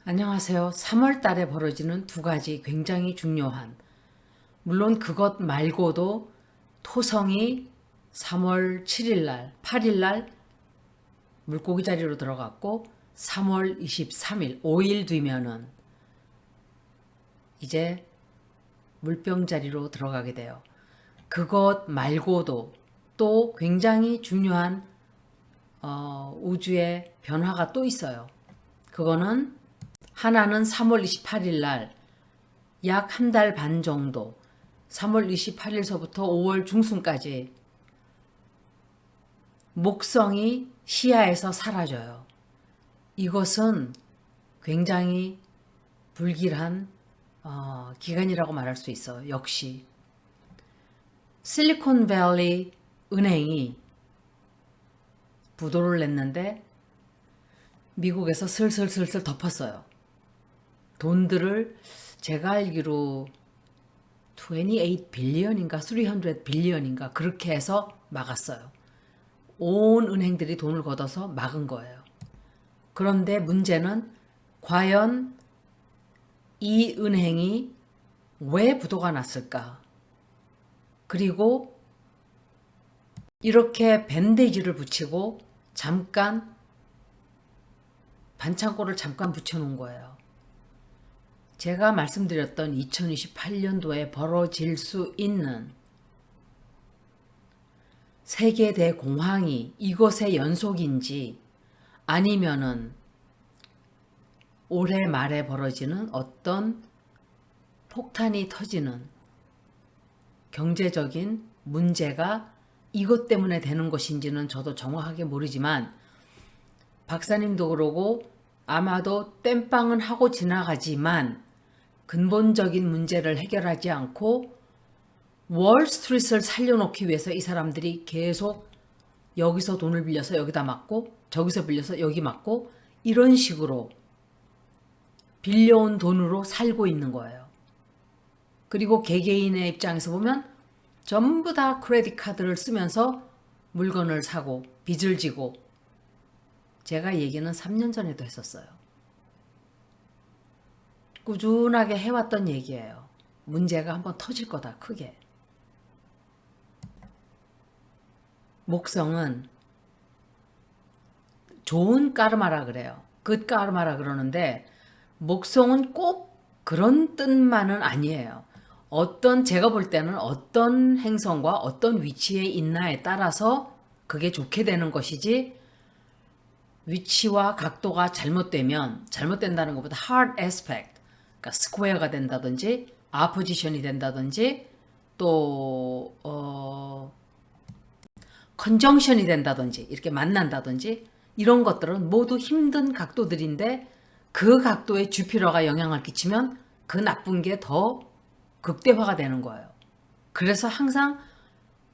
안녕하세요. 3월 달에 벌어지는 두 가지 굉장히 중요한, 물론 그것 말고도 토성이 3월 7일 날, 8일 날 물고기 자리로 들어갔고 3월 23일, 5일 뒤면은 이제 물병 자리로 들어가게 돼요. 그것 말고도 또 굉장히 중요한 우주의 변화가 또 있어요. 그거는 하나는 3월 28일 날 약 한 달 반 정도, 3월 28일서부터 5월 중순까지 목성이 시야에서 사라져요. 이것은 굉장히 불길한 기간이라고 말할 수 있어요. 역시 실리콘밸리 은행이 부도를 냈는데 미국에서 슬슬슬슬 덮었어요. 돈들을 제가 알기로 28 빌리언인가 300 빌리언인가 그렇게 해서 막았어요. 온 은행들이 돈을 걷어서 막은 거예요. 그런데 문제는 과연 이 은행이 왜 부도가 났을까? 그리고 이렇게 밴데이지를 붙이고 잠깐 반창고를 잠깐 붙여놓은 거예요. 제가 말씀드렸던 2028년도에 벌어질 수 있는 세계 대공황이 이것의 연속인지 아니면은 올해 말에 벌어지는 어떤 폭탄이 터지는 경제적인 문제가 이것 때문에 되는 것인지는 저도 정확하게 모르지만 박사님도 그러고 아마도 땜빵은 하고 지나가지만 근본적인 문제를 해결하지 않고 월스트리트를 살려놓기 위해서 이 사람들이 계속 여기서 돈을 빌려서 여기다 맞고 저기서 빌려서 여기 맞고 이런 식으로 빌려온 돈으로 살고 있는 거예요. 그리고 개개인의 입장에서 보면 전부 다 크레딧 카드를 쓰면서 물건을 사고 빚을 지고 제가 얘기는 3년 전에도 했었어요. 꾸준하게 해왔던 얘기예요. 문제가 한번 터질 거다 크게. 목성은 좋은 까르마라 그래요. 굿 까르마라 그러는데 목성은 꼭 그런 뜻만은 아니에요. 제가 볼 때는 어떤 행성과 어떤 위치에 있나에 따라서 그게 좋게 되는 것이지 위치와 각도가 잘못된다는 것보다 hard aspect, 그러니까 스퀘어가 된다든지 아포지션이 된다든지 또 컨정션이 된다든지 이렇게 만난다든지 이런 것들은 모두 힘든 각도들인데 그 각도에 주피터가 영향을 끼치면 그 나쁜 게 더 극대화가 되는 거예요. 그래서 항상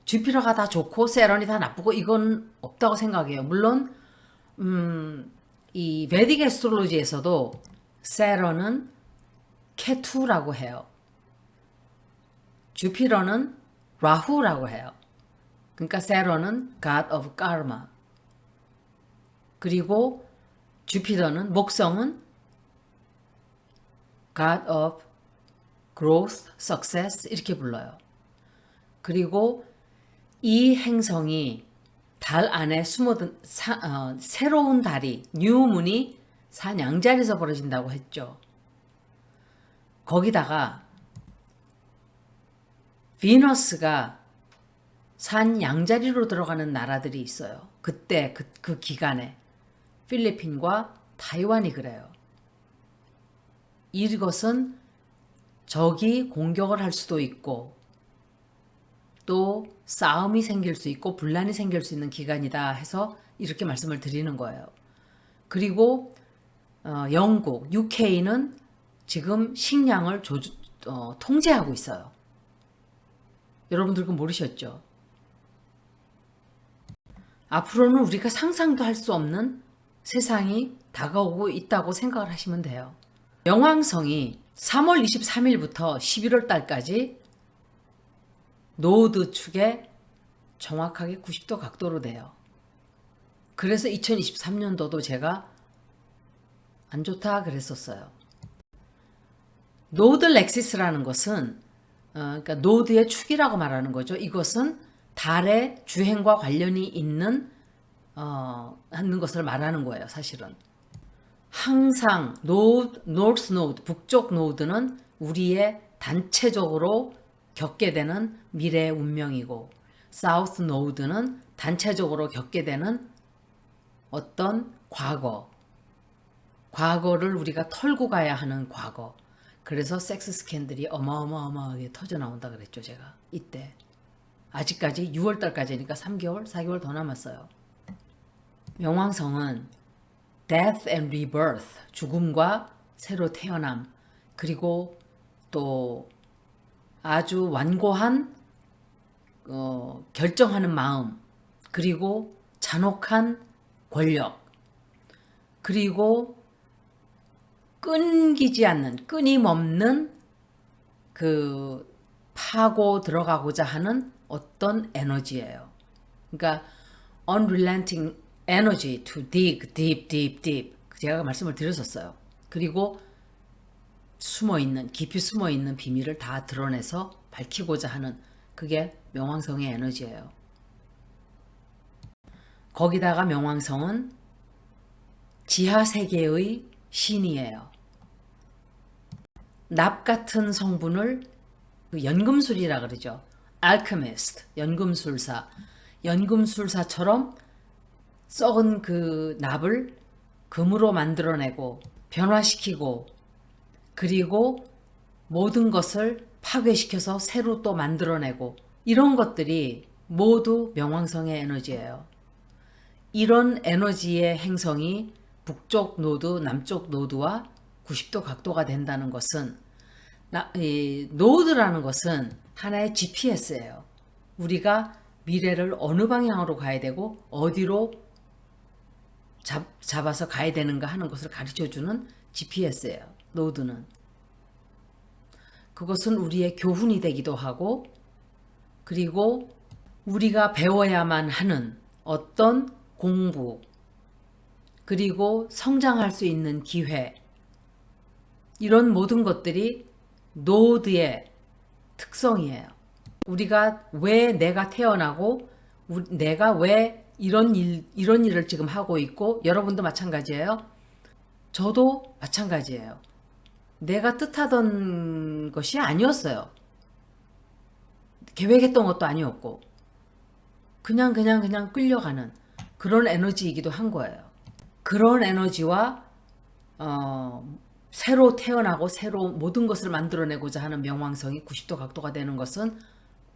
주피터가 다 좋고 세런이 다 나쁘고 이건 없다고 생각해요. 물론 이 베딕 애스트롤로지에서도 세런은 케투라고 해요. 주피터는 라후라고 해요. 그러니까 세런은 God of Karma. 그리고 주피터는 목성은 God of Growth, Success 이렇게 불러요. 그리고 이 행성이 달 안에 숨어든 새로운 달이 뉴문이 산 양자리에서 벌어진다고 했죠. 거기다가 비너스가 산 양자리로 들어가는 나라들이 있어요. 그때 그 기간에 필리핀과 타이완이 그래요. 이것은 적이 공격을 할 수도 있고 또 싸움이 생길 수 있고 분란이 생길 수 있는 기간이다 해서 이렇게 말씀을 드리는 거예요. 그리고 영국, UK는 지금 식량을 통제하고 있어요. 여러분들 그 모르셨죠? 앞으로는 우리가 상상도 할 수 없는 세상이 다가오고 있다고 생각을 하시면 돼요. 영왕성이 3월 23일부터 11월 달까지 노드 축에 정확하게 90도 각도로 돼요. 그래서 2023년도도 제가 안 좋다 그랬었어요. 노드 렉시스라는 것은 그러니까 노드의 축이라고 말하는 거죠. 이것은 달의 주행과 관련이 있는 하는 것을 말하는 거예요. 사실은 항상 노스 노드, 북쪽 노드는 우리의 단체적으로 겪게 되는 미래의 운명이고, 사우스 노드는 단체적으로 겪게 되는 어떤 과거를 우리가 털고 가야 하는 과거. 그래서 섹스 스캔들이 어마어마하게 터져 나온다 그랬죠. 제가 이때 아직까지 6월달까지니까 3개월 4개월 더 남았어요. 명왕성은 death and rebirth, 죽음과 새로 태어남, 그리고 또 아주 완고한 결정하는 마음, 그리고 잔혹한 권력, 그리고 끊기지 않는, 끊임없는 그 파고 들어가고자 하는 어떤 에너지예요. 그러니까 unrelenting energy to dig deep, deep, deep. 제가 말씀을 드렸었어요. 그리고 깊이 숨어있는 비밀을 다 드러내서 밝히고자 하는, 그게 명왕성의 에너지예요. 거기다가 명왕성은 지하세계의 신이에요. 납 같은 성분을 연금술이라 그러죠. alchemist, 연금술사처럼 썩은 그 납을 금으로 만들어내고 변화시키고, 그리고 모든 것을 파괴시켜서 새로 또 만들어내고, 이런 것들이 모두 명왕성의 에너지예요. 이런 에너지의 행성이 북쪽 노드, 남쪽 노드와 90도 각도가 된다는 것은, 노드라는 것은 하나의 GPS예요. 우리가 미래를 어느 방향으로 가야 되고 어디로 잡아서 가야 되는가 하는 것을 가르쳐주는 GPS예요. 노드는. 그것은 우리의 교훈이 되기도 하고, 그리고 우리가 배워야만 하는 어떤 공부, 그리고 성장할 수 있는 기회, 이런 모든 것들이 노드의 특성이에요. 우리가 왜 내가 태어나고, 내가 왜 이런 일을 지금 하고 있고, 여러분도 마찬가지예요. 저도 마찬가지예요. 내가 뜻하던 것이 아니었어요. 계획했던 것도 아니었고, 그냥 끌려가는 그런 에너지이기도 한 거예요. 그런 에너지와 새로 태어나고 새로 모든 것을 만들어내고자 하는 명왕성이 90도 각도가 되는 것은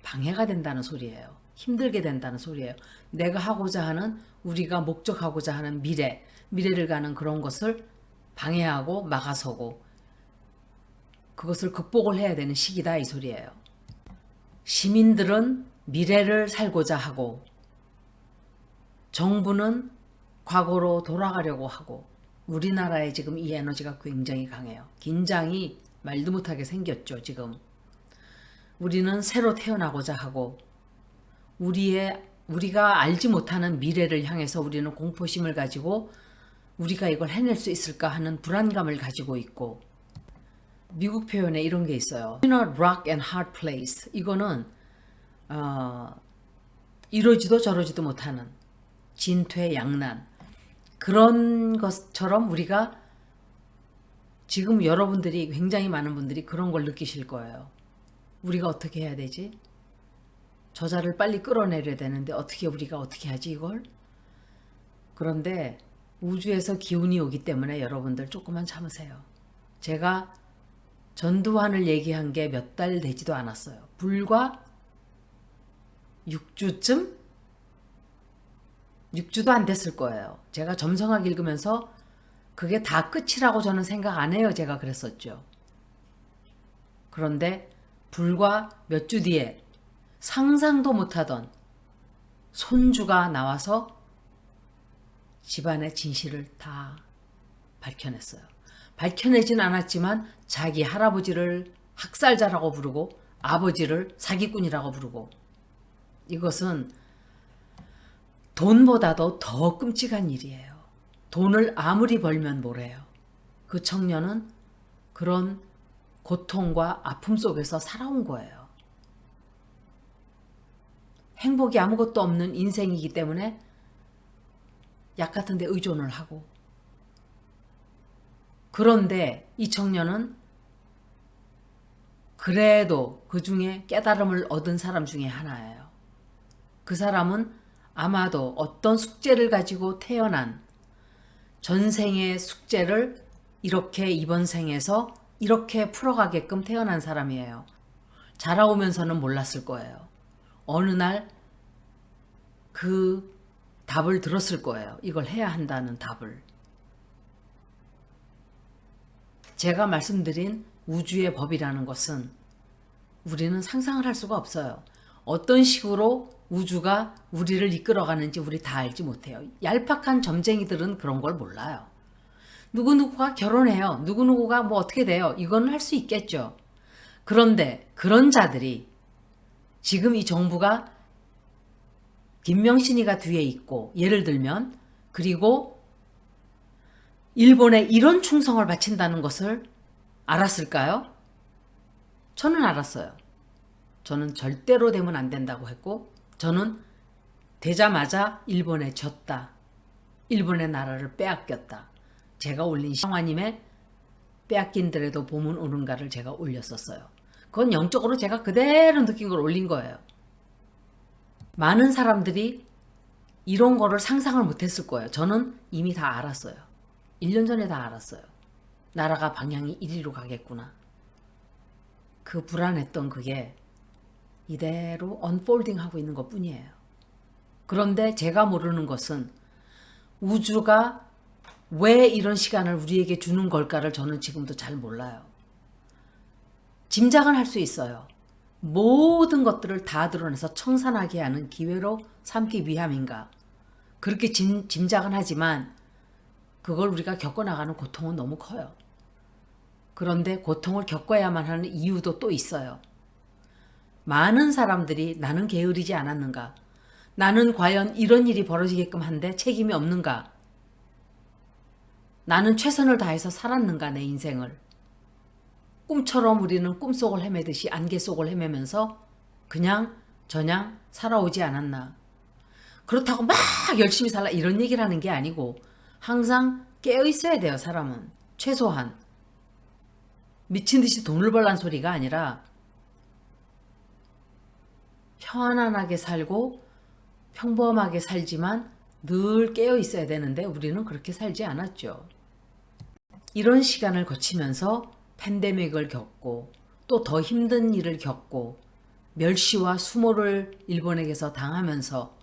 방해가 된다는 소리예요. 힘들게 된다는 소리예요. 내가 하고자 하는, 우리가 목적하고자 하는 미래를 가는 그런 것을 방해하고 막아서고, 그것을 극복을 해야 되는 시기다, 이 소리예요. 시민들은 미래를 살고자 하고, 정부는 과거로 돌아가려고 하고, 우리나라에 지금 이 에너지가 굉장히 강해요. 긴장이 말도 못하게 생겼죠, 지금. 우리는 새로 태어나고자 하고, 우리가 알지 못하는 미래를 향해서 우리는 공포심을 가지고, 우리가 이걸 해낼 수 있을까 하는 불안감을 가지고 있고, 미국 표현에 이런 게 있어요. In a rock and hard place. 이거는 이러지도 저러지도 못하는 진퇴양난, 그런 것처럼 우리가 지금 여러분들이, 굉장히 많은 분들이 그런 걸 느끼실 거예요. 우리가 어떻게 해야 되지? 저자를 빨리 끌어내려야 되는데 우리가 어떻게 하지 이걸? 그런데 우주에서 기운이 오기 때문에 여러분들 조금만 참으세요. 제가 전두환을 얘기한 게 몇 달 되지도 않았어요. 불과 6주도 안 됐을 거예요. 제가 점성학 읽으면서 그게 다 끝이라고 저는 생각 안 해요. 제가 그랬었죠. 그런데 불과 몇 주 뒤에 상상도 못하던 손주가 나와서 집안의 진실을 다 밝혀냈어요. 밝혀내진 않았지만 자기 할아버지를 학살자라고 부르고 아버지를 사기꾼이라고 부르고, 이것은 돈보다도 더 끔찍한 일이에요. 돈을 아무리 벌면 뭐래요. 그 청년은 그런 고통과 아픔 속에서 살아온 거예요. 행복이 아무것도 없는 인생이기 때문에 약 같은 데 의존을 하고, 그런데 이 청년은 그래도 그 중에 깨달음을 얻은 사람 중에 하나예요. 그 사람은 아마도 어떤 숙제를 가지고 태어난 전생의 숙제를 이렇게 이번 생에서 이렇게 풀어가게끔 태어난 사람이에요. 자라오면서는 몰랐을 거예요. 어느 날 그 답을 들었을 거예요. 이걸 해야 한다는 답을. 제가 말씀드린 우주의 법이라는 것은 우리는 상상을 할 수가 없어요. 어떤 식으로 우주가 우리를 이끌어가는지 우리 다 알지 못해요. 얄팍한 점쟁이들은 그런 걸 몰라요. 누구누구가 결혼해요. 누구누구가 뭐 어떻게 돼요. 이건 할 수 있겠죠. 그런데 그런 자들이 지금 이 정부가 김명신이가 뒤에 있고, 예를 들면, 그리고 일본에 이런 충성을 바친다는 것을 알았을까요? 저는 알았어요. 저는 절대로 되면 안 된다고 했고, 저는 되자마자 일본에 졌다. 일본의 나라를 빼앗겼다. 제가 올린 상화님의 빼앗긴들에도 봄은 오는가를 제가 올렸었어요. 그건 영적으로 제가 그대로 느낀 걸 올린 거예요. 많은 사람들이 이런 거를 상상을 못했을 거예요. 저는 이미 다 알았어요. 1년 전에 다 알았어요. 나라가 방향이 이리로 가겠구나. 그 불안했던 그게 이대로 언폴딩 하고 있는 것 뿐이에요. 그런데 제가 모르는 것은 우주가 왜 이런 시간을 우리에게 주는 걸까를 저는 지금도 잘 몰라요. 짐작은 할 수 있어요. 모든 것들을 다 드러내서 청산하게 하는 기회로 삼기 위함인가. 그렇게 짐작은 하지만 그걸 우리가 겪어나가는 고통은 너무 커요. 그런데 고통을 겪어야만 하는 이유도 또 있어요. 많은 사람들이 나는 게으르지 않았는가? 나는 과연 이런 일이 벌어지게끔 한데 책임이 없는가? 나는 최선을 다해서 살았는가 내 인생을? 꿈처럼 우리는 꿈속을 헤매듯이 안개 속을 헤매면서 그냥 저냥 살아오지 않았나. 그렇다고 막 열심히 살라 이런 얘기를 하는 게 아니고 항상 깨어 있어야 돼요. 사람은. 최소한. 미친 듯이 돈을 벌란 소리가 아니라 편안하게 살고 평범하게 살지만 늘 깨어 있어야 되는데 우리는 그렇게 살지 않았죠. 이런 시간을 거치면서 팬데믹을 겪고 또 더 힘든 일을 겪고 멸시와 수모를 일본에게서 당하면서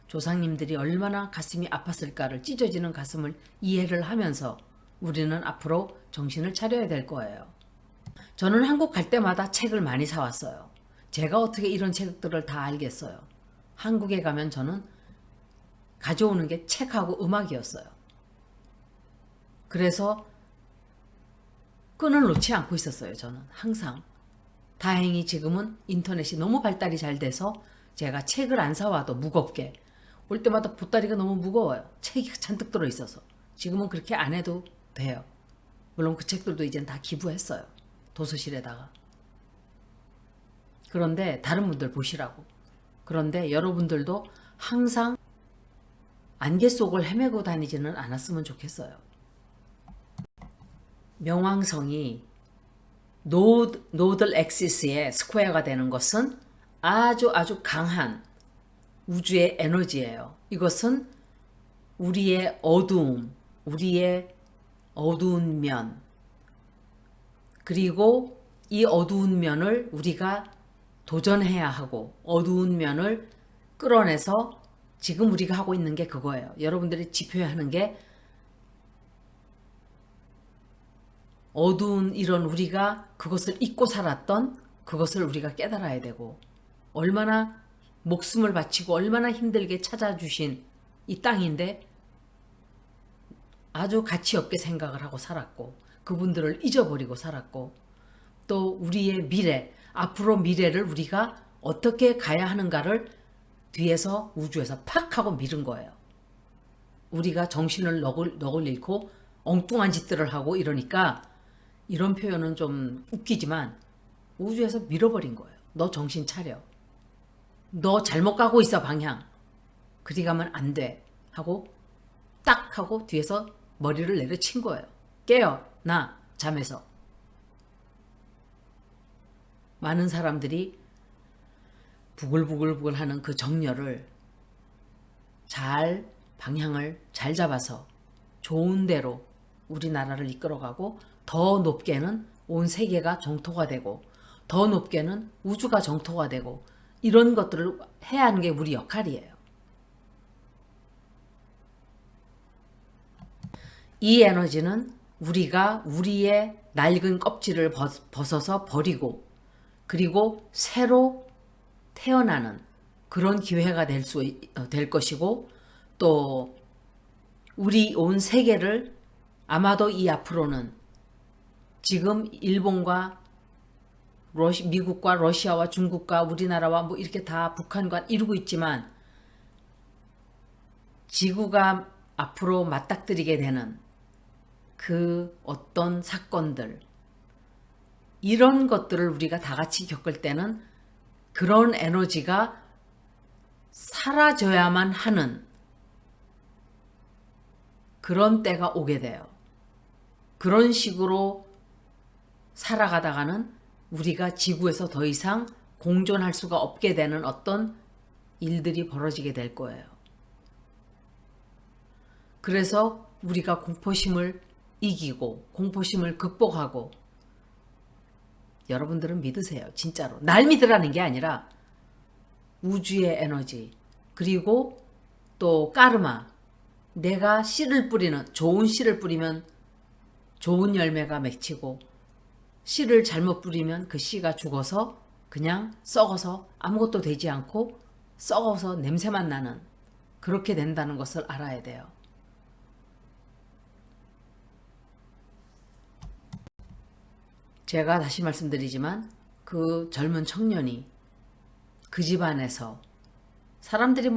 조상님들이 얼마나 가슴이 아팠을까를 찢어지는 가슴을 이해를 하면서 우리는 앞으로 정신을 차려야 될 거예요. 저는 한국 갈 때마다 책을 많이 사왔어요. 제가 어떻게 이런 책들을 다 알겠어요. 한국에 가면 저는 가져오는 게 책하고 음악이었어요. 그래서 끈을 놓지 않고 있었어요. 저는 항상. 다행히 지금은 인터넷이 너무 발달이 잘 돼서 제가 책을 안 사와도 무겁게 올 때마다 보따리가 너무 무거워요. 책이 잔뜩 들어있어서. 지금은 그렇게 안 해도 돼요. 물론 그 책들도 이젠 다 기부했어요. 도서실에다가. 그런데 다른 분들 보시라고. 그런데 여러분들도 항상 안개 속을 헤매고 다니지는 않았으면 좋겠어요. 명왕성이 노들 엑시스의 스퀘어가 되는 것은 아주 강한 우주의 에너지예요. 이것은 우리의 어두움, 우리의 어두운 면, 그리고 이 어두운 면을 우리가 도전해야 하고 어두운 면을 끌어내서 지금 우리가 하고 있는 게 그거예요. 여러분들이 지켜야 하는 게 어두운 이런 우리가 그것을 잊고 살았던 그것을 우리가 깨달아야 되고 얼마나 목숨을 바치고 얼마나 힘들게 찾아주신 이 땅인데 아주 가치 없게 생각을 하고 살았고 그분들을 잊어버리고 살았고 또 우리의 미래, 앞으로 미래를 우리가 어떻게 가야 하는가를 뒤에서 우주에서 팍 하고 밀은 거예요. 우리가 정신을 넋을 잃고 엉뚱한 짓들을 하고 이러니까 이런 표현은 좀 웃기지만 우주에서 밀어버린 거예요. 너 정신 차려. 너 잘못 가고 있어 방향. 그리 가면 안 돼. 하고 딱 하고 뒤에서 머리를 내려친 거예요. 깨어 나 잠에서. 많은 사람들이 부글부글부글 하는 그 정열을 잘 방향을 잘 잡아서 좋은 대로 우리나라를 이끌어가고 더 높게는 온 세계가 정토가 되고 더 높게는 우주가 정토가 되고 이런 것들을 해야 하는 게 우리 역할이에요. 이 에너지는 우리가 우리의 낡은 껍질을 벗어서 버리고 그리고 새로 태어나는 그런 기회가 될 것이고 또 우리 온 세계를 아마도 이 앞으로는 지금 일본과 미국과 러시아와 중국과 우리나라와 뭐 이렇게 다 북한과 이루고 있지만 지구가 앞으로 맞닥뜨리게 되는 그 어떤 사건들 이런 것들을 우리가 다 같이 겪을 때는 그런 에너지가 사라져야만 하는 그런 때가 오게 돼요. 그런 식으로 살아가다가는 우리가 지구에서 더 이상 공존할 수가 없게 되는 어떤 일들이 벌어지게 될 거예요. 그래서 우리가 공포심을 이기고 공포심을 극복하고 여러분들은 믿으세요. 진짜로. 날 믿으라는 게 아니라 우주의 에너지 그리고 또 까르마 내가 씨를 뿌리는 좋은 씨를 뿌리면 좋은 열매가 맺히고 씨를 잘못 뿌리면 그 씨가 죽어서 그냥 썩어서 아무것도 되지 않고 썩어서 냄새만 나는 그렇게 된다는 것을 알아야 돼요. 제가 다시 말씀드리지만 그 젊은 청년이 그 집안에서 사람들이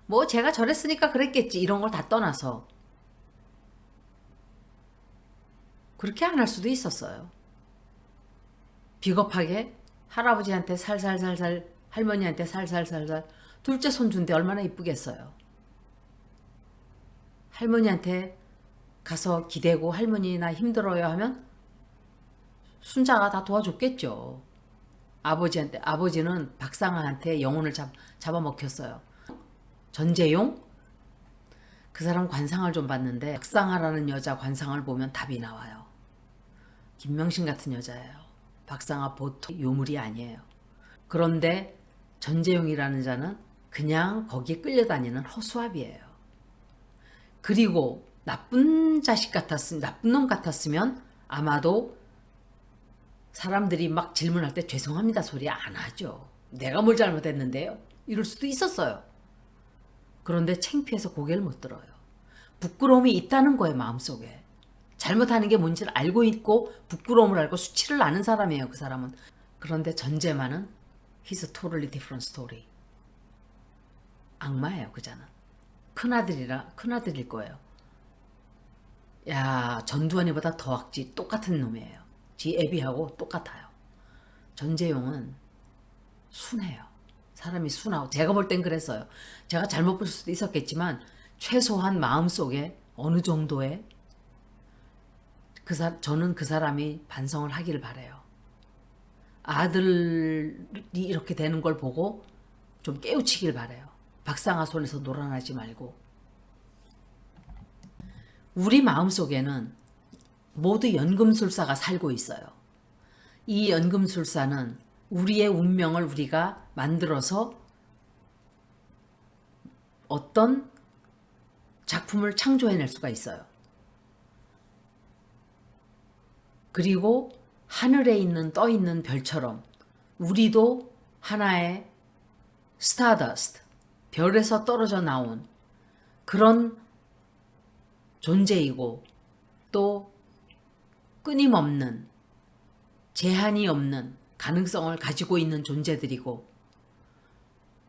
뭐 제가 저랬으니까 그랬겠지 이런 걸 다 떠나서 그렇게 안 할 수도 있었어요. 비겁하게 할아버지한테 살살살살 할머니한테 살살살살 둘째 손 준데 얼마나 이쁘겠어요. 할머니한테 가서 기대고 할머니 나 힘들어요 하면 순자가 다 도와줬겠죠. 아버지는 박상아한테 영혼을 잡아먹혔어요. 전재용? 그 사람 관상을 좀 봤는데 박상아라는 여자 관상을 보면 답이 나와요. 김명신 같은 여자예요. 박상아 보통 요물이 아니에요. 그런데 전재용이라는 자는 그냥 거기에 끌려다니는 허수아비예요. 그리고 나쁜 놈 같았으면 아마도 사람들이 막 질문할 때 죄송합니다 소리 안 하죠. 내가 뭘 잘못했는데요? 이럴 수도 있었어요. 그런데 창피해서 고개를 못 들어요. 부끄러움이 있다는 거예요. 마음속에. 잘못하는 게 뭔지를 알고 있고 부끄러움을 알고 수치를 아는 사람이에요. 그 사람은. 그런데 전제만은 He's a totally different story. 악마예요. 그자는. 큰아들일 거예요. 야 전두환이보다 더 악지. 똑같은 놈이에요. 지 애비하고 똑같아요. 전재용은 순해요. 사람이 순하고 제가 볼 땐 그랬어요. 제가 잘못 볼 수도 있었겠지만 최소한 마음속에 어느 정도의 저는 그 사람이 반성을 하기를 바라요. 아들이 이렇게 되는 걸 보고 좀 깨우치길 바라요. 박상아 손에서 놀아나지 말고. 우리 마음속에는 모두 연금술사가 살고 있어요. 이 연금술사는 우리의 운명을 우리가 만들어서 어떤 작품을 창조해낼 수가 있어요. 그리고 하늘에 떠 있는 별처럼 우리도 하나의 스타더스트, 별에서 떨어져 나온 그런 존재이고 또 끊임없는 제한이 없는 가능성을 가지고 있는 존재들이고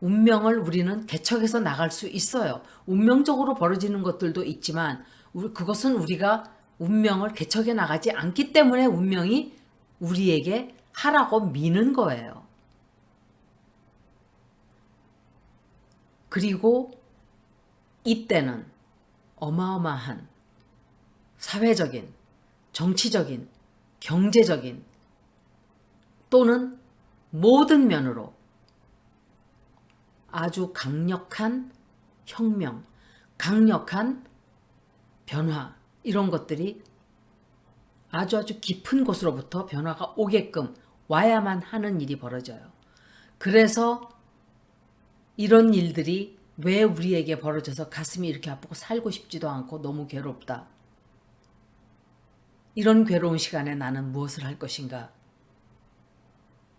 운명을 우리는 개척해서 나갈 수 있어요. 운명적으로 벌어지는 것들도 있지만 그것은 우리가 운명을 개척해 나가지 않기 때문에 운명이 우리에게 하라고 미는 거예요. 그리고 이때는 어마어마한 사회적인, 정치적인, 경제적인 또는 모든 면으로 아주 강력한 혁명, 강력한 변화 이런 것들이 아주 깊은 곳으로부터 변화가 오게끔 와야만 하는 일이 벌어져요. 그래서 이런 일들이 왜 우리에게 벌어져서 가슴이 이렇게 아프고 살고 싶지도 않고 너무 괴롭다. 이런 괴로운 시간에 나는 무엇을 할 것인가?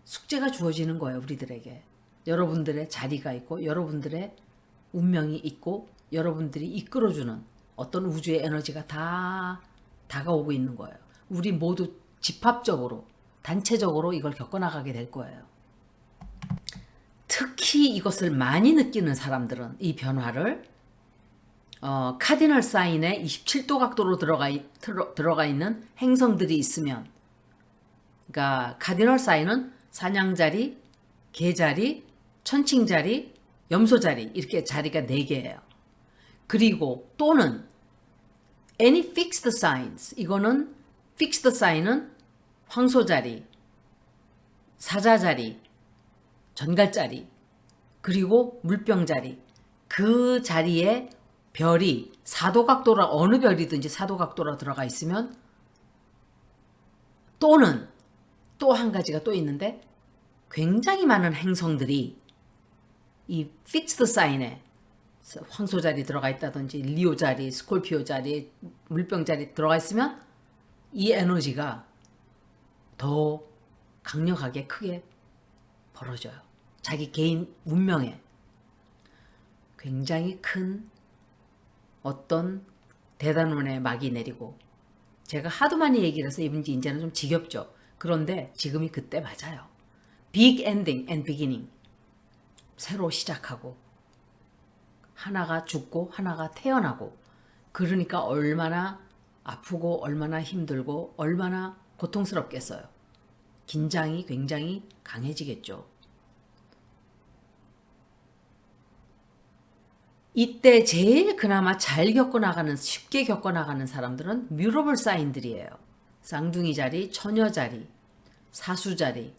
숙제가 주어지는 거예요, 우리들에게. 여러분들의 자리가 있고 여러분들의 운명이 있고 여러분들이 이끌어주는 어떤 우주의 에너지가 다 다가오고 있는 거예요. 우리 모두 집합적으로 단체적으로 이걸 겪어나가게 될 거예요. 특히 이것을 많이 느끼는 사람들은 이 변화를 카디널 사인에 27도 각도로 들어가 있는 행성들이 있으면, 그러니까 카디널 사인은 사냥자리, 개자리, 천칭자리, 염소자리 이렇게 자리가 4개예요. 그리고 또는 any fixed signs, 이거는 fixed sign은 황소자리, 사자자리, 전갈자리, 그리고 물병자리, 그 자리에 별이 사도각도라 어느 별이든지 사도각도라 들어가 있으면, 또는 또 한 가지가 또 있는데 굉장히 많은 행성들이 이 픽스드 사인에 황소 자리 들어가 있다든지 리오 자리, 스콜피오 자리, 물병 자리 들어가 있으면 이 에너지가 더 강력하게 크게 벌어져요. 자기 개인 운명에 굉장히 큰 어떤 대단원의 막이 내리고, 제가 하도 많이 얘기를 해서 이제는 좀 지겹죠. 그런데 지금이 그때 맞아요. Big ending and beginning. 새로 시작하고 하나가 죽고 하나가 태어나고, 그러니까 얼마나 아프고 얼마나 힘들고 얼마나 고통스럽겠어요. 긴장이 굉장히 강해지겠죠. 이때 제일 그나마 잘 겪어나가는, 쉽게 겪어나가는 사람들은 뮤러블 사인들이에요. 쌍둥이 자리, 처녀 자리, 사수 자리,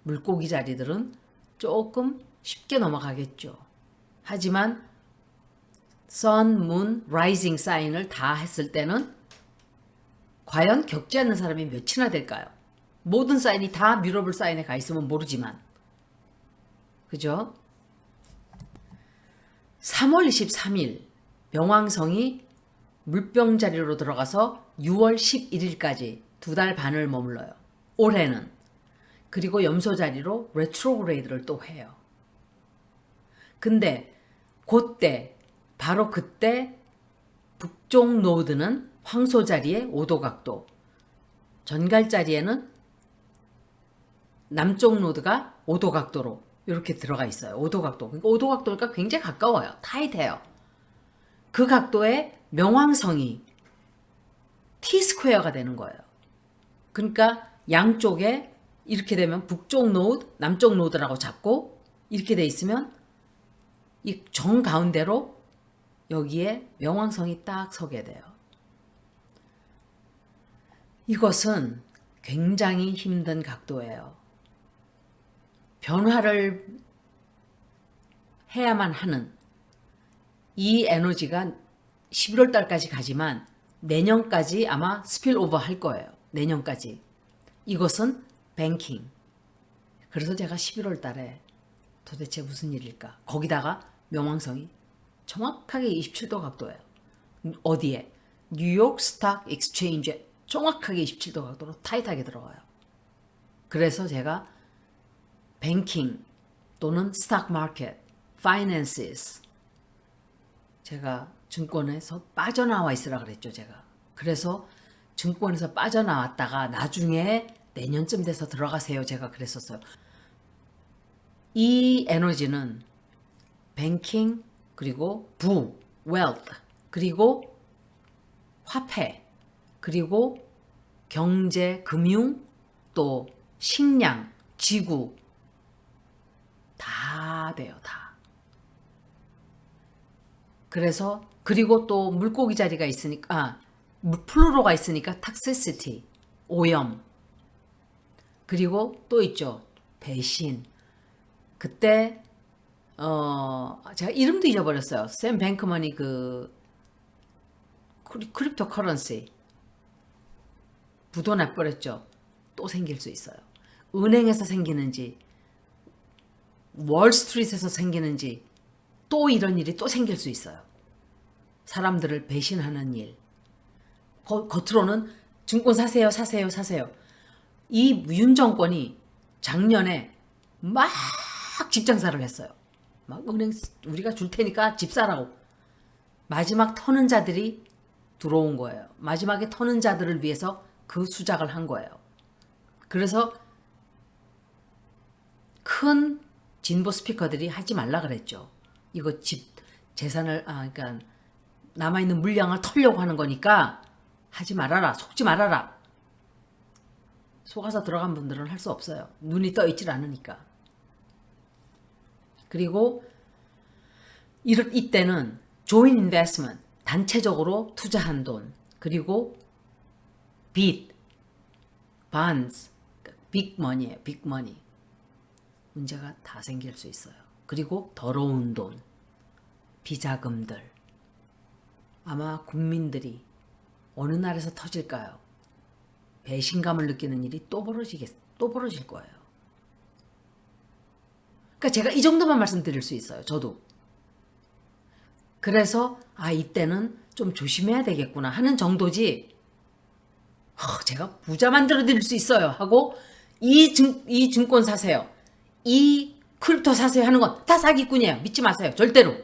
물고기 자리들은 조금 쉽게 넘어가겠죠. 하지만 sun, moon, rising 사인을 다 했을 때는 과연 겪지 않는 사람이 몇이나 될까요? 모든 사인이 다 뮤러블 사인에 가 있으면 모르지만, 그죠? 3월 23일 명왕성이 물병자리로 들어가서 6월 11일까지 2달 반을 머물러요. 올해는. 그리고 염소자리로 레트로그레이드를 또 해요. 근데 그때, 바로 그때 북쪽 노드는 황소자리에 5도 각도, 전갈자리에는 남쪽 노드가 5도 각도로 이렇게 들어가 있어요. 5도 각도. 그러니까 5도 각도니까 굉장히 가까워요. 타이트해요. 그 각도에 명왕성이 T-스퀘어가 되는 거예요. 그러니까 양쪽에 이렇게 되면 북쪽 노드, 남쪽 노드라고 잡고 이렇게 돼 있으면 이 정 가운데로 여기에 명왕성이 딱 서게 돼요. 이것은 굉장히 힘든 각도예요. 변화를 해야만 하는 이 에너지가 11월 달까지 가지만 내년까지 아마 스필오버 할 거예요. 내년까지. 이것은 뱅킹. 그래서 제가 11월 달에 도대체 무슨 일일까? 거기다가 명왕성이 정확하게 27도 각도예요. 어디에? 뉴욕 스탁 익스체인지에 정확하게 27도 각도로 타이트하게 들어가요. 그래서 제가 뱅킹 또는 스탁 마켓, 파이낸시스, 제가 증권에서 빠져나와 있으라 그랬죠, 제가. 그래서 증권에서 빠져나왔다가 나중에 내년쯤 돼서 들어가세요, 제가 그랬었어요. 이 에너지는 뱅킹, 그리고 부, 웰트, 그리고 화폐, 그리고 경제, 금융, 또 식량, 지구 다 돼요. 다. 그래서 그리고 또 물고기 자리가 있으니까 플루로가 있으니까 toxicity, 오염. 그리고 또 있죠. 배신. 그때 제가 이름도 잊어버렸어요. 샘 뱅크먼이 그 크립토 커런시 부도 나버렸죠. 또 생길 수 있어요. 은행에서 생기는지 월스트리트에서 생기는지 또 이런 일이 또 생길 수 있어요. 사람들을 배신하는 일. 겉으로는 증권 사세요, 사세요, 사세요. 이 윤 정권이 작년에 막 집장사를 했어요. 막 은행 우리가 줄 테니까 집 사라고. 마지막 터는 자들이 들어온 거예요. 마지막에 터는 자들을 위해서 그 수작을 한 거예요. 그래서 큰 진보 스피커들이 하지 말라 그랬죠. 이거 집 재산을 그러니까 남아있는 물량을 털려고 하는 거니까 하지 말아라. 속지 말아라. 속아서 들어간 분들은 할 수 없어요. 눈이 떠 있질 않으니까. 그리고 이때는 joint investment, 단체적으로 투자한 돈, 그리고 빚, bonds, 빅 머니예요. 빅 머니. 문제가 다 생길 수 있어요. 그리고 더러운 돈, 비자금들. 아마 국민들이 어느 날에서 터질까요? 배신감을 느끼는 일이 또 벌어질 거예요. 그러니까 제가 이 정도만 말씀드릴 수 있어요. 저도. 그래서 이때는 좀 조심해야 되겠구나 하는 정도지. 제가 부자 만들어 드릴 수 있어요 하고 이 증권 사세요. 이 크립토 사세요 하는 건 다 사기꾼이에요. 믿지 마세요. 절대로.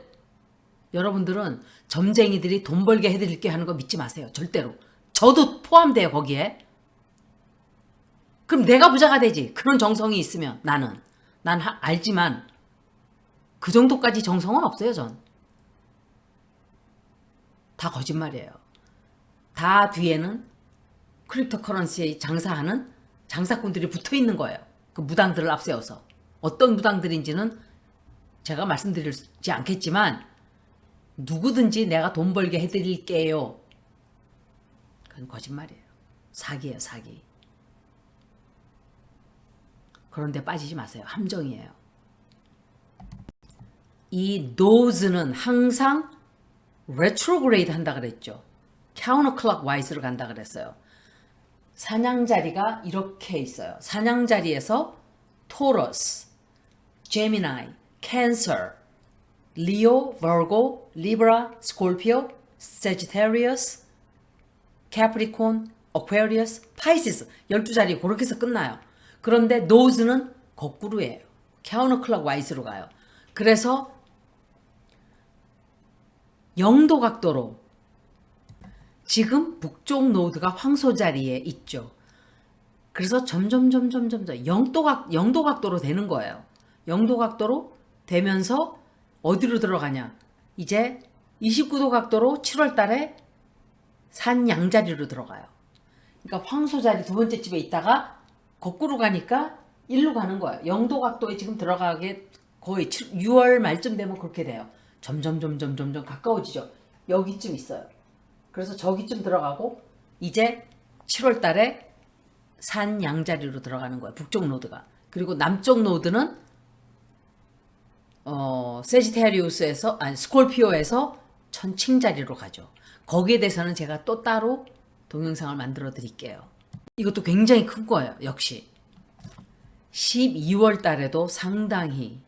여러분들은 점쟁이들이 돈 벌게 해드릴게 하는 거 믿지 마세요. 절대로. 저도 포함돼요. 거기에. 그럼 내가 부자가 되지. 그런 정성이 있으면 난 알지만 그 정도까지 정성은 없어요. 전. 다 거짓말이에요. 다 뒤에는 크립토 커런시에 장사하는 장사꾼들이 붙어 있는 거예요. 그 무당들을 앞세워서. 어떤 무당들인지는 제가 말씀드리지 않겠지만 누구든지 내가 돈 벌게 해드릴게요. 그건 거짓말이에요. 사기예요. 사기. 그런데 빠지지 마세요. 함정이에요. 이 nose는 항상 retrograde 한다 그랬죠. counterclockwise 로 간다 그랬어요. 사냥자리가 이렇게 있어요. 사냥자리에서 Taurus, Gemini, Cancer, Leo, Virgo, Libra, Scorpio, Sagittarius, Capricorn, Aquarius, Pisces 12자리 그렇게 해서 끝나요. 그런데 nose는 거꾸로예요. counterclockwise로 가요. 그래서 영도 각도로 지금 북쪽 노드가 황소 자리에 있죠. 그래서 점점 영도 각도로 되는 거예요. 영도 각도로 되면서 어디로 들어가냐? 이제 29도 각도로 7월 달에 산 양자리로 들어가요. 그러니까 황소 자리 두 번째 집에 있다가 거꾸로 가니까 일로 가는 거예요. 영도 각도에 지금 들어가게 거의 6월 말쯤 되면 그렇게 돼요. 점점 가까워지죠. 여기쯤 있어요. 그래서 저기쯤 들어가고 이제 7월 달에 산 양자리로 들어가는 거예요. 북쪽 노드가. 그리고 남쪽 노드는 세지테리우스에서 스콜피오에서 천칭자리로 가죠. 거기에 대해서는 제가 또 따로 동영상을 만들어 드릴게요. 이것도 굉장히 큰 거예요. 역시 12월 달에도 상당히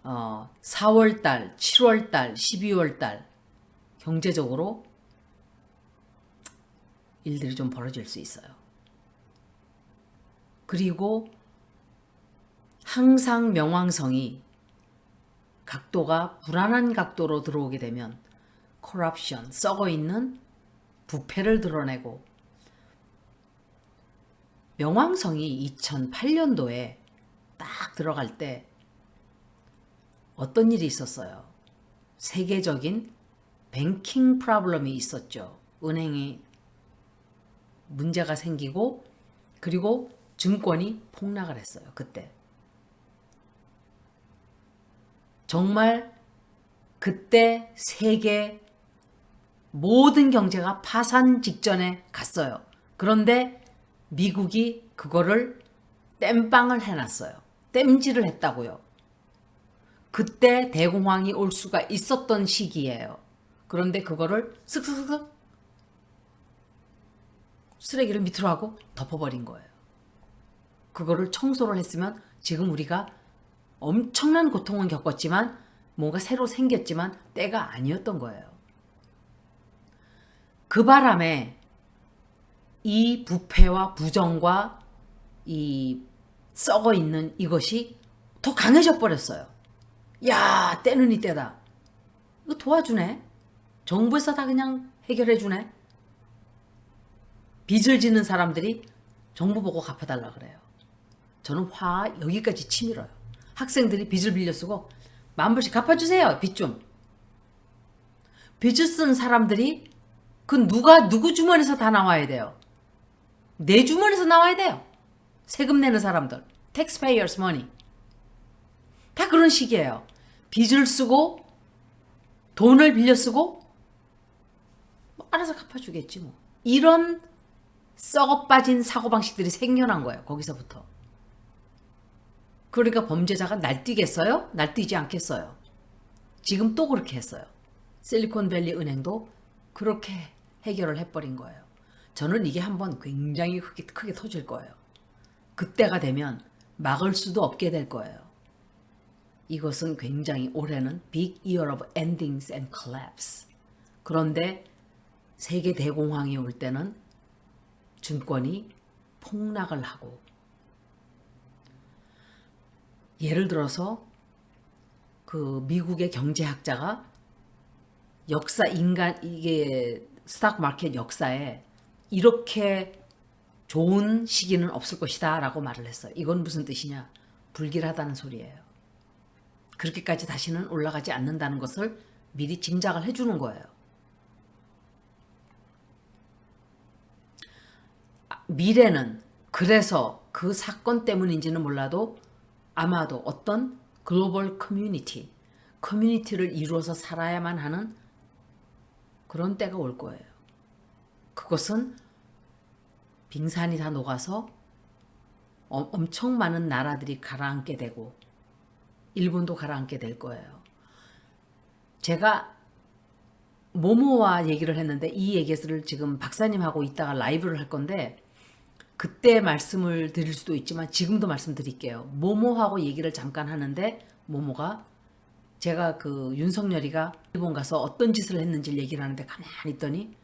4월 달, 7월 달, 12월 달 경제적으로 일들이 좀 벌어질 수 있어요. 그리고 항상 명왕성이 각도가 불안한 각도로 들어오게 되면 corruption, 썩어있는 부패를 드러내고 명왕성이 2008년도에 딱 들어갈 때 어떤 일이 있었어요. 세계적인 뱅킹 프로블럼이 있었죠. 은행이 문제가 생기고 그리고 증권이 폭락을 했어요. 그때. 정말 그때 세계 모든 경제가 파산 직전에 갔어요. 그런데 미국이 그거를 땜빵을 해놨어요. 땜질을 했다고요. 그때 대공황이 올 수가 있었던 시기예요. 그런데 그거를 쓱쓱쓱 쓰레기를 밑으로 하고 덮어버린 거예요. 그거를 청소를 했으면 지금 우리가 엄청난 고통은 겪었지만 뭔가 새로 생겼지만 때가 아니었던 거예요. 그 바람에 이 부패와 부정과 이 썩어 있는 이것이 더 강해져 버렸어요. 야, 때는 이때다. 이거 도와주네. 정부에서 다 그냥 해결해 주네. 빚을 지는 사람들이 정부 보고 갚아달라 그래요. 저는 화 여기까지 치밀어요. 학생들이 빚을 빌려 쓰고 10,000불씩 갚아주세요. 빚 좀. 빚을 쓴 사람들이 그 누구 주머니에서 다 나와야 돼요. 내 주머니에서 나와야 돼요. 세금 내는 사람들. Taxpayers money. 다 그런 식이에요. 빚을 쓰고 돈을 빌려 쓰고 뭐 알아서 갚아주겠지 뭐. 이런 썩어 빠진 사고방식들이 생겨난 거예요. 거기서부터. 그러니까 범죄자가 날뛰겠어요? 날뛰지 않겠어요. 지금 또 그렇게 했어요. 실리콘밸리 은행도 그렇게 해결을 해버린 거예요. 저는 이게 한번 굉장히 크게 터질 거예요. 그때가 되면 막을 수도 없게 될 거예요. 이것은 굉장히 올해는 Big Year of Endings and Collapse. 그런데 세계 대공황이 올 때는 증권이 폭락을 하고 예를 들어서 그 미국의 경제학자가 이게 스탁 마켓 역사에 이렇게 좋은 시기는 없을 것이다 라고 말을 했어요. 이건 무슨 뜻이냐? 불길하다는 소리예요. 그렇게까지 다시는 올라가지 않는다는 것을 미리 짐작을 해주는 거예요. 미래는 그래서 그 사건 때문인지는 몰라도 아마도 어떤 글로벌 커뮤니티를 이루어서 살아야만 하는 그런 때가 올 거예요. 그것은 빙산이 다 녹아서 엄청 많은 나라들이 가라앉게 되고 일본도 가라앉게 될 거예요. 제가 모모와 얘기를 했는데 이 얘기를 지금 박사님하고 이따가 라이브를 할 건데 그때 말씀을 드릴 수도 있지만 지금도 말씀드릴게요. 모모하고 얘기를 잠깐 하는데 모모가 제가 그 윤석열이가 일본 가서 어떤 짓을 했는지 얘기를 하는데 가만히 있더니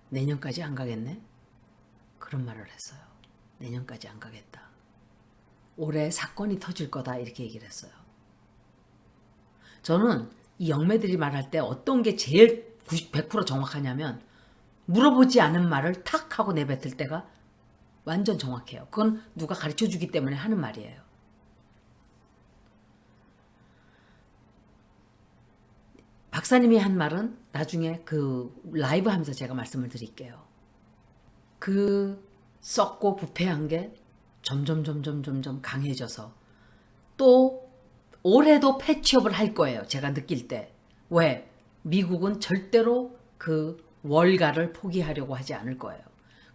내년까지 안 가겠네? 그런 말을 했어요. 내년까지 안 가겠다. 올해 사건이 터질 거다 이렇게 얘기를 했어요. 저는 이 영매들이 말할 때 어떤 게 제일 100% 정확하냐면 물어보지 않은 말을 탁 하고 내뱉을 때가 완전 정확해요. 그건 누가 가르쳐 주기 때문에 하는 말이에요. 박사님이 한 말은 나중에 그 라이브 하면서 제가 말씀을 드릴게요. 그 썩고 부패한 게 점점 강해져서 또 올해도 패치업을 할 거예요. 제가 느낄 때. 왜? 미국은 절대로 그 월가를 포기하려고 하지 않을 거예요.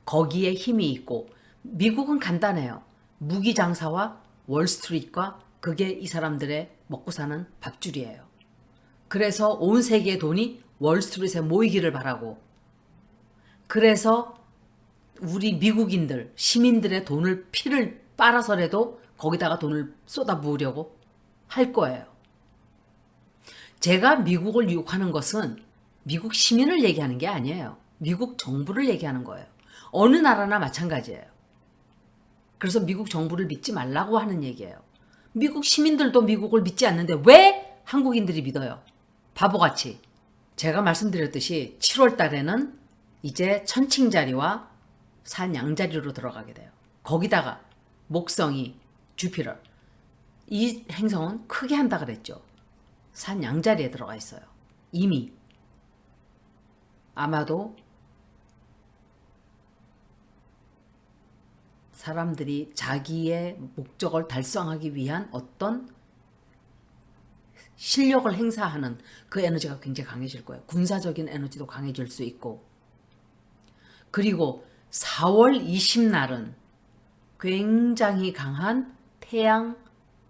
거기에 힘이 있고 미국은 간단해요. 무기 장사와 월스트리트과 그게 이 사람들의 먹고 사는 밥줄이에요. 그래서 온 세계의 돈이 월스트리트에 모이기를 바라고 그래서 우리 미국인들, 시민들의 돈을 피를 빨아서라도 거기다가 돈을 쏟아부으려고 할 거예요. 제가 미국을 유혹하는 것은 미국 시민을 얘기하는 게 아니에요. 미국 정부를 얘기하는 거예요. 어느 나라나 마찬가지예요. 그래서 미국 정부를 믿지 말라고 하는 얘기예요. 미국 시민들도 미국을 믿지 않는데 왜 한국인들이 믿어요? 바보같이. 제가 말씀드렸듯이 7월 달에는 이제 천칭자리와 산양자리로 들어가게 돼요. 거기다가 목성이 주피터 이 행성은 크게 한다 그랬죠. 산 양자리에 들어가 있어요. 이미. 아마도 사람들이 자기의 목적을 달성하기 위한 어떤 실력을 행사하는 그 에너지가 굉장히 강해질 거예요. 군사적인 에너지도 강해질 수 있고. 그리고 4월 20날은 굉장히 강한 태양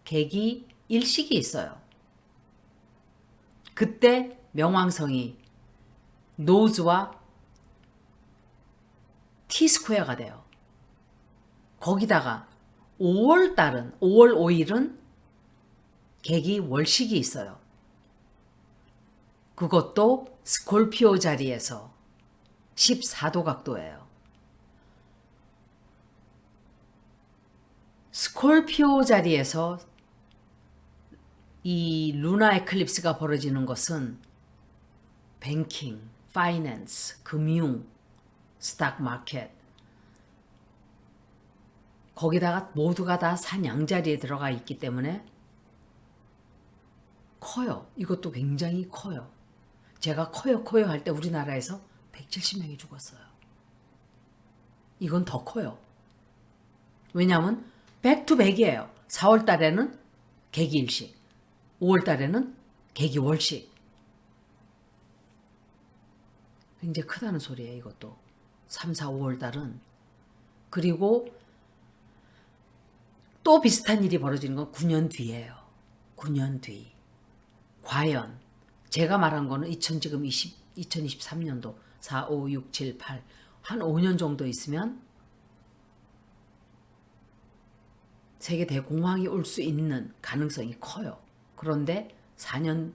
계기 일식이 있어요. 그때 명왕성이 노즈와 T 스퀘어가 돼요. 거기다가 5월 5일은 계기 월식이 있어요. 그것도 스콜피오 자리에서 14도 각도예요. 스콜피오 자리에서 이 루나 에클립스가 벌어지는 것은 뱅킹, 파이낸스, 금융, 스탁 마켓 거기다가 모두가 다 산 양자리에 들어가 있기 때문에 커요. 이것도 굉장히 커요. 제가 커요 할 때 우리나라에서 170명이 죽었어요. 이건 더 커요. 왜냐하면 백투백이에요. 4월 달에는 계기일식, 5월 달에는 계기월식. 굉장히 크다는 소리예요. 이것도 3, 4, 5월 달은. 그리고 또 비슷한 일이 벌어지는 건 9년 뒤예요. 9년 뒤. 과연 제가 말한 거는 2023년도 4, 5, 6, 7, 8 한 5년 정도 있으면 세계 대공황이 올 수 있는 가능성이 커요. 그런데 4년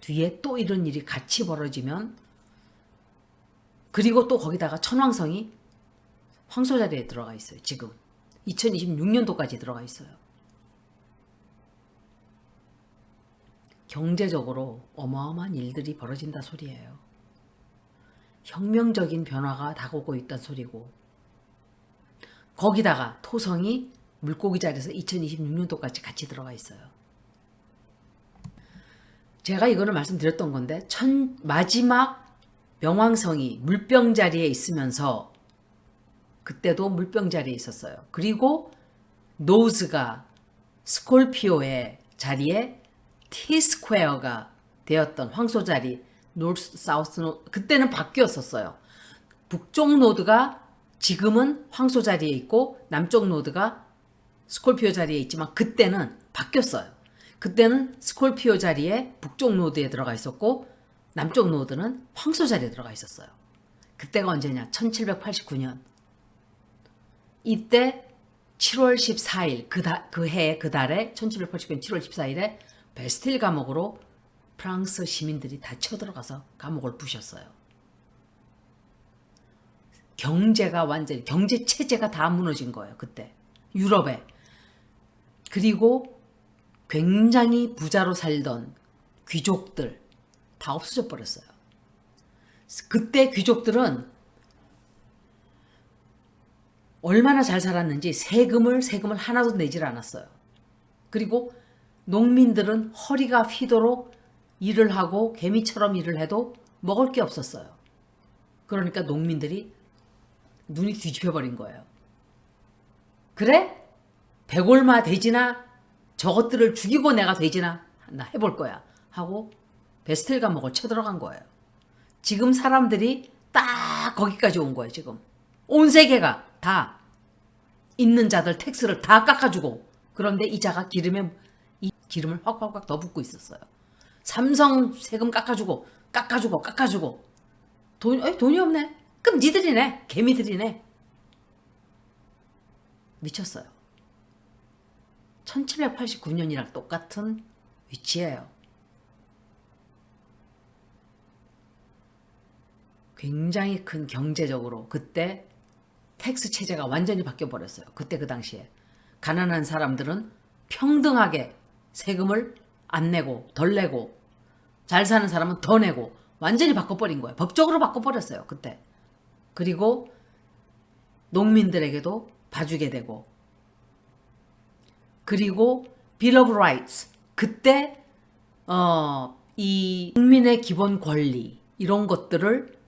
뒤에 또 이런 일이 같이 벌어지면 그리고 또 거기다가 천왕성이 황소자리에 들어가 있어요. 지금 2026년도까지 들어가 있어요. 경제적으로 어마어마한 일들이 벌어진다 소리예요. 혁명적인 변화가 다가오고 있다는 소리고 거기다가 토성이 물고기 자리에서 2026년도까지 같이 들어가 있어요. 제가 이거를 말씀드렸던 건데 마지막 명왕성이 물병 자리에 있으면서 그때도 물병 자리에 있었어요. 그리고 노즈가 스콜피오의 자리에 T 스퀘어가 되었던 황소 자리 노스 사우스 그때는 바뀌었었어요. 북쪽 노드가 지금은 황소 자리에 있고 남쪽 노드가 스콜피오 자리에 있지만 그때는 바뀌었어요. 그때는 스콜피오 자리에 북쪽 노드에 들어가 있었고 남쪽 노드는 황소 자리에 들어가 있었어요. 그때가 언제냐? 1789년. 이때 7월 14일 그 해에 그 달에 1789년 7월 14일에 베스틸 감옥으로 프랑스 시민들이 다 쳐들어가서 감옥을 부셨어요. 경제가 완전히 경제 체제가 다 무너진 거예요. 그때 유럽에. 그리고 굉장히 부자로 살던 귀족들 다 없어져 버렸어요. 그때 귀족들은 얼마나 잘 살았는지 세금을 하나도 내질 않았어요. 그리고 농민들은 허리가 휘도록 일을 하고 개미처럼 일을 해도 먹을 게 없었어요. 그러니까 농민들이 눈이 뒤집혀 버린 거예요. 그래? 백올마 돼지나 저것들을 죽이고 내가 돼지나 나 해볼 거야 하고 베스텔 감옥을 쳐들어간 거예요. 지금 사람들이 딱 거기까지 온 거예요. 지금 온 세계가 다 있는 자들 텍스를 다 깎아주고 그런데 이자가 이 기름을 확 더 붓고 있었어요. 삼성 세금 깎아주고 돈이 없네. 그럼 니들이 내. 개미들이 내. 미쳤어요. 1789년이랑 똑같은 위치예요. 굉장히 큰 경제적으로 그때 텍스 체제가 완전히 바뀌어 버렸어요. 그때 그 당시에 가난한 사람들은 평등하게 세금을 안 내고 덜 내고 잘 사는 사람은 더 내고 완전히 바꿔버린 거예요. 법적으로 바꿔버렸어요. 그때. 그리고 농민들에게도 봐주게 되고 그리고 Bill of Rights 그때 이 국민의 기본 권리 이런 것들을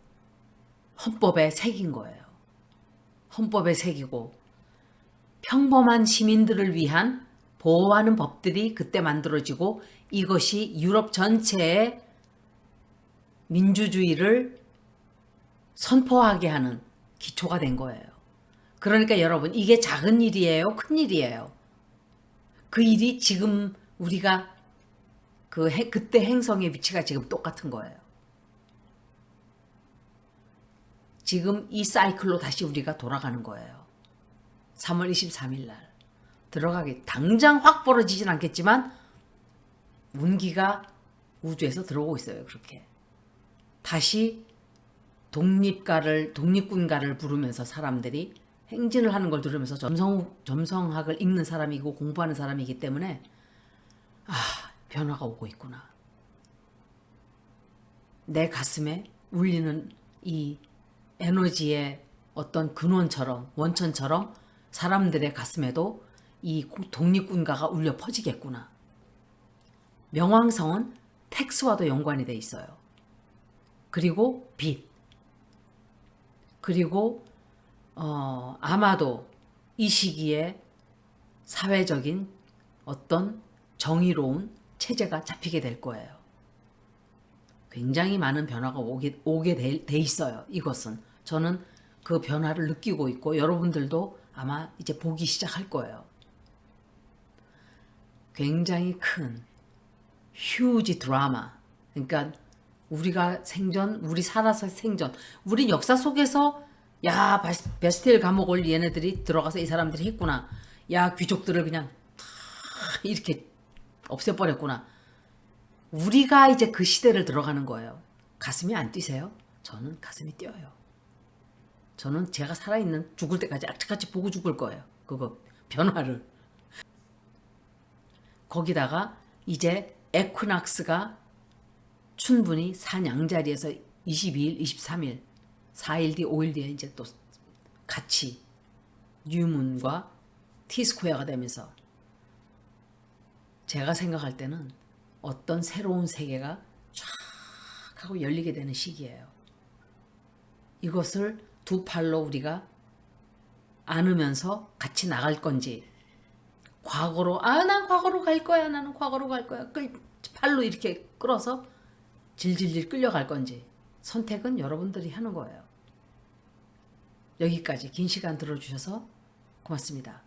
헌법에 새긴 거예요. 헌법에 새기고 평범한 시민들을 위한 보호하는 법들이 그때 만들어지고 이것이 유럽 전체의 민주주의를 선포하게 하는 기초가 된 거예요. 그러니까 여러분 이게 작은 일이에요? 큰 일이에요? 그 일이 지금 우리가 그때 행성의 위치가 지금 똑같은 거예요. 지금 이 사이클로 다시 우리가 돌아가는 거예요. 3월 23일 날 들어가게 당장 확 벌어지진 않겠지만 운기가 우주에서 들어오고 있어요. 그렇게 다시 독립군가를 부르면서 사람들이 행진을 하는 걸 들으면서 점성학을 읽는 사람이고 공부하는 사람이기 때문에 변화가 오고 있구나. 내 가슴에 울리는 이 에너지의 어떤 근원처럼 원천처럼 사람들의 가슴에도 이 독립군가가 울려 퍼지겠구나. 명왕성은 텍스와도 연관이 돼 있어요. 그리고 빛. 그리고 아마도 이 시기에 사회적인 어떤 정의로운 체제가 잡히게 될 거예요. 굉장히 많은 변화가 오게 돼 있어요. 이것은 저는 그 변화를 느끼고 있고 여러분들도 아마 이제 보기 시작할 거예요. 굉장히 큰 휴지 드라마. 그러니까 우리가 우리 살아서 생전, 우리 역사 속에서 야 베스틸 감옥을 얘네들이 들어가서 이 사람들이 했구나. 야 귀족들을 그냥 다 이렇게 없애버렸구나. 우리가 이제 그 시대를 들어가는 거예요. 가슴이 안 뛰세요? 저는 가슴이 뛰어요. 저는 제가 살아있는 죽을 때까지 악착같이 보고 죽을 거예요. 그거 변화를. 거기다가 이제 에퀴낙스가 충분히 산양자리에서 22일, 23일, 4일 뒤, 5일 뒤에 이제 또 같이 뉴문과 T스퀘어가 되면서 제가 생각할 때는 어떤 새로운 세계가 쫙 하고 열리게 되는 시기예요. 이것을 두 팔로 우리가 안으면서 같이 나갈 건지 과거로 난 과거로 갈 거야. 나는 과거로 갈 거야. 팔로 이렇게 끌어서 질질질 끌려갈 건지 선택은 여러분들이 하는 거예요. 여기까지 긴 시간 들어주셔서 고맙습니다.